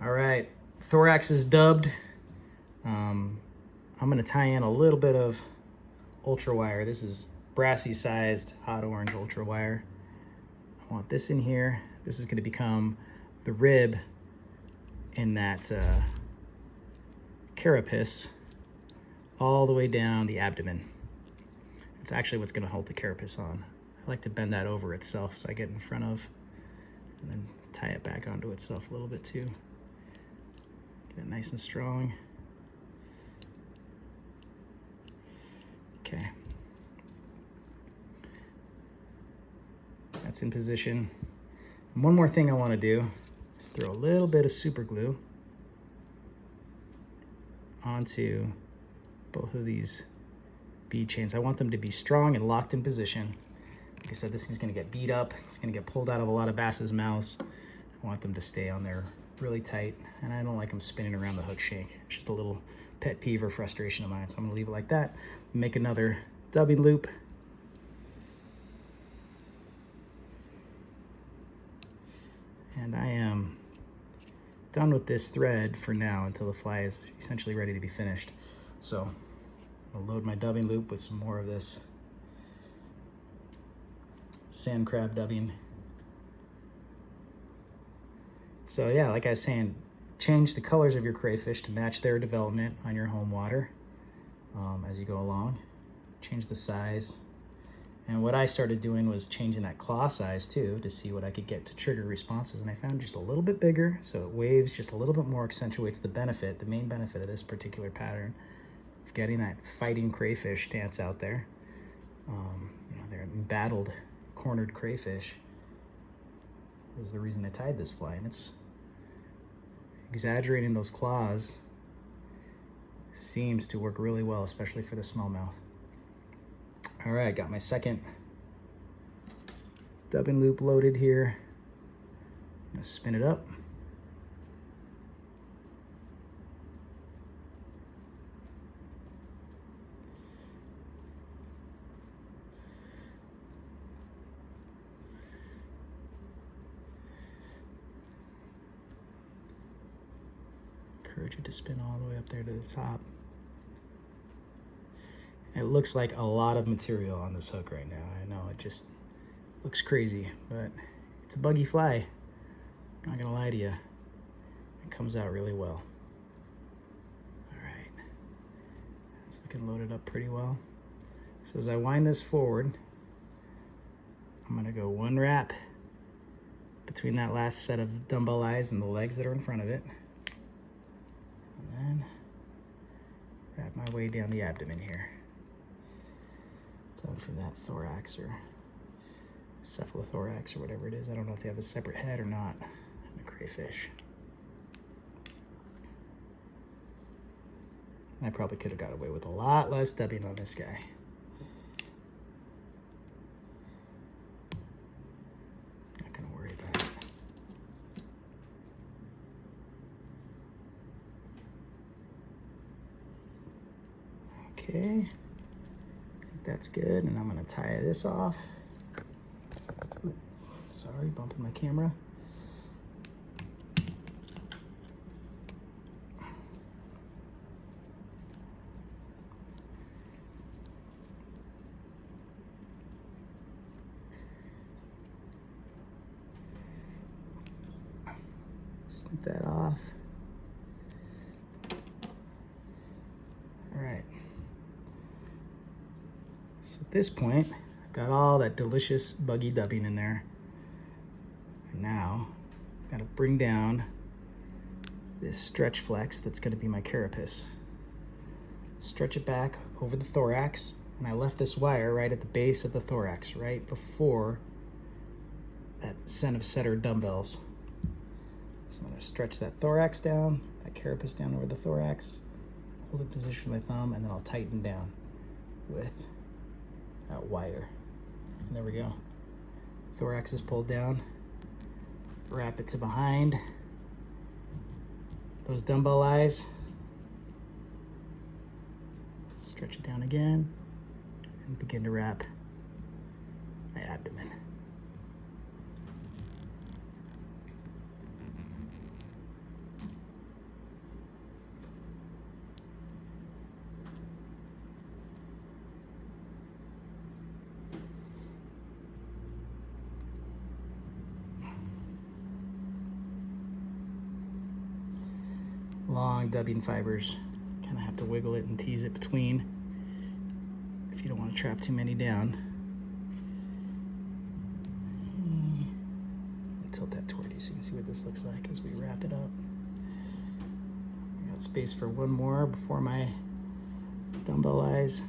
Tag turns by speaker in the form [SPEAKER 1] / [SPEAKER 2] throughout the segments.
[SPEAKER 1] All right, thorax is dubbed. I'm gonna tie in a little bit of ultra wire. This is brassy sized hot orange ultra wire. I want this in here. This is gonna become the rib in that carapace all the way down the abdomen. It's actually what's gonna hold the carapace on. I like to bend that over itself so I get in front of, and then tie it back onto itself a little bit too. Get it nice and strong. Okay. That's in position. And one more thing I want to do is throw a little bit of super glue onto both of these bead chains. I want them to be strong and locked in position. Like I said, this is going to get beat up. It's going to get pulled out of a lot of bass's mouths. I want them to stay on there really tight, and I don't like them spinning around the hook shank. It's just a little pet peeve or frustration of mine, so I'm going to leave it like that. Make another dubbing loop. And I am done with this thread for now until the fly is essentially ready to be finished. So I'll load my dubbing loop with some more of this sand crab dubbing. So yeah, like I was saying, change the colors of your crayfish to match their development on your home water as you go along. Change the size. And what I started doing was changing that claw size too to see what I could get to trigger responses. And I found just a little bit bigger, so it waves just a little bit more, accentuates the benefit, the main benefit of this particular pattern of getting that fighting crayfish stance out there. You know, they're embattled, cornered crayfish was the reason I tied this fly, and it's exaggerating those claws seems to work really well, especially for the smallmouth. All right, got my second dubbing loop loaded here. I'm gonna spin it up. Encourage it to spin all the way up there to the top. It looks like a lot of material on this hook right now. I know, it just looks crazy, but it's a buggy fly. I'm not gonna lie to you. It comes out really well. All right, it's looking loaded up pretty well. So as I wind this forward, I'm gonna go one wrap between that last set of dumbbell eyes and the legs that are in front of it. And then wrap my way down the abdomen here. Time for that thorax or cephalothorax or whatever it is. I don't know if they have a separate head or not in a crayfish. I probably could have got away with a lot less dubbing on this guy. Not gonna worry about it. Okay. That's good, and I'm gonna tie this off. Ooh, sorry, bumping my camera. Snip that off. All right. So at this point, I've got all that delicious buggy dubbing in there. And now, I've got to bring down this stretch flex that's going to be my carapace. Stretch it back over the thorax, and I left this wire right at the base of the thorax, right before that set of setter dumbbells. So I'm going to stretch that thorax down, that carapace down over the thorax, hold it in position with my thumb, and then I'll tighten down with that wire. And there we go. Thorax is pulled down. Wrap it to behind those dumbbell eyes. Stretch it down again and begin to wrap my abdomen. long dubbing fibers. Kind of have to wiggle it and tease it between if you don't want to trap too many down. Tilt that toward you so you can see what this looks like as we wrap it up. I got space for one more before my dumbbell eyes.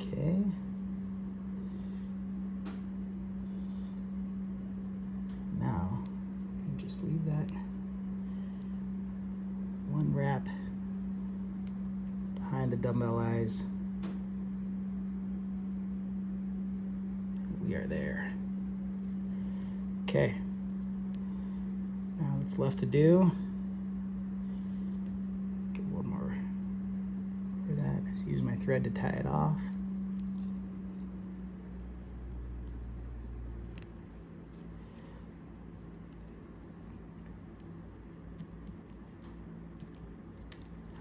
[SPEAKER 1] Okay. Now, just leave that one wrap behind the dumbbell eyes. We are there. Okay. Now what's left to do, get one more for that. Just use my thread to tie it off.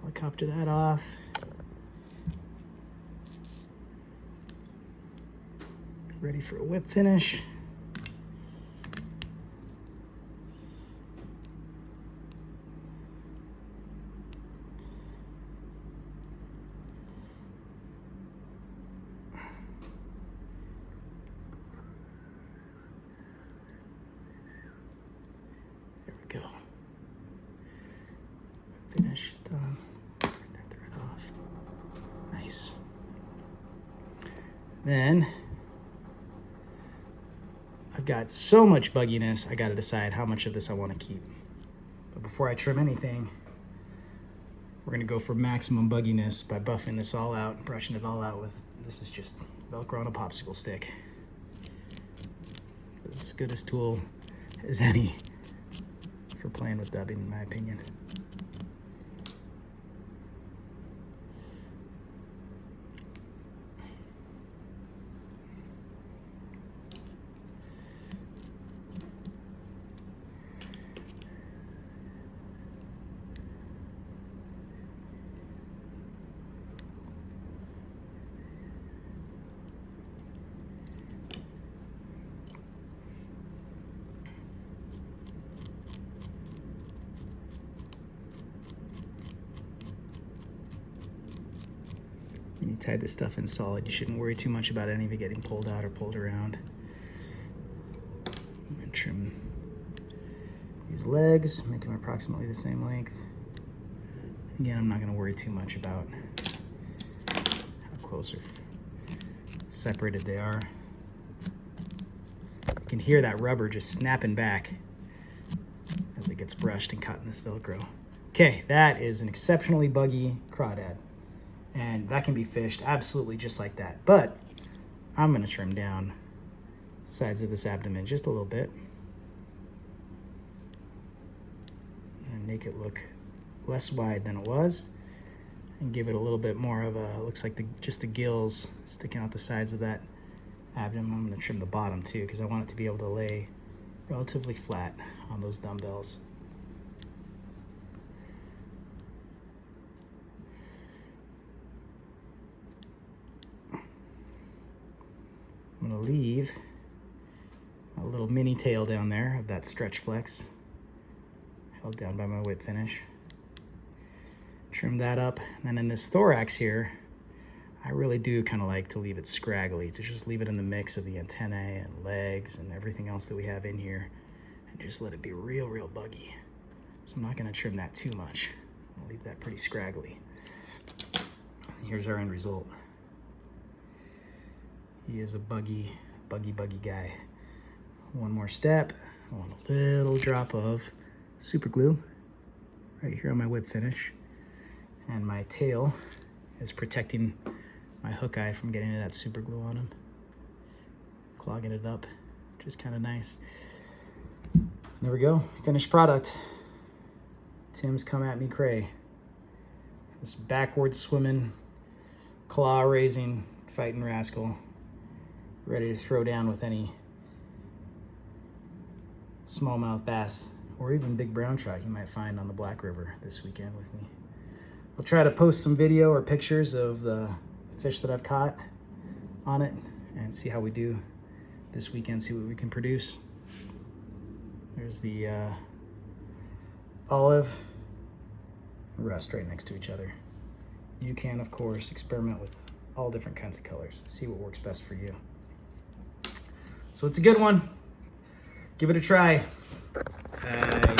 [SPEAKER 1] Helicopter that off. Ready for a whip finish. There we go. Finish is done. Break that thread off. Nice. Then I've got so much bugginess, I gotta decide how much of this I wanna keep. But before I trim anything, we're gonna go for maximum bugginess by buffing this all out, brushing it all out with, this is just Velcro on a popsicle stick. This is as good a tool as any for playing with dubbing, in my opinion. When you tie this stuff in solid, you shouldn't worry too much about any of it getting pulled out or pulled around. I'm gonna trim these legs, make them approximately the same length. Again, I'm not gonna worry too much about how close or separated they are. You can hear that rubber just snapping back as it gets brushed and caught in this Velcro. Okay, that is an exceptionally buggy crawdad. And that can be fished absolutely just like that. But I'm gonna trim down sides of this abdomen just a little bit and make it look less wide than it was and give it a little bit more of a, looks like just the gills sticking out the sides of that abdomen. I'm gonna trim the bottom too because I want it to be able to lay relatively flat on those dumbbells. I'm gonna leave a little mini tail down there of that stretch flex, held down by my whip finish. Trim that up, and then in this thorax here, I really do kind of like to leave it scraggly, to just leave it in the mix of the antennae and legs and everything else that we have in here, and just let it be real, real buggy. So I'm not gonna trim that too much. I'll leave that pretty scraggly. And here's our end result. He is a buggy guy. One more step. I want a little drop of super glue right here on my whip finish. And my tail is protecting my hook eye from getting that super glue on him. Clogging it up, just kind of nice. There we go, finished product. Tim's Come At Me Cray. This backward swimming, claw raising, fighting rascal. Ready to throw down with any smallmouth bass or even big brown trout you might find on the Black River this weekend with me. I'll try to post some video or pictures of the fish that I've caught on it and see how we do this weekend, see what we can produce. There's the olive and rust right next to each other. You can, of course, experiment with all different kinds of colors. See what works best for you. So it's a good one. Give it a try. Bye.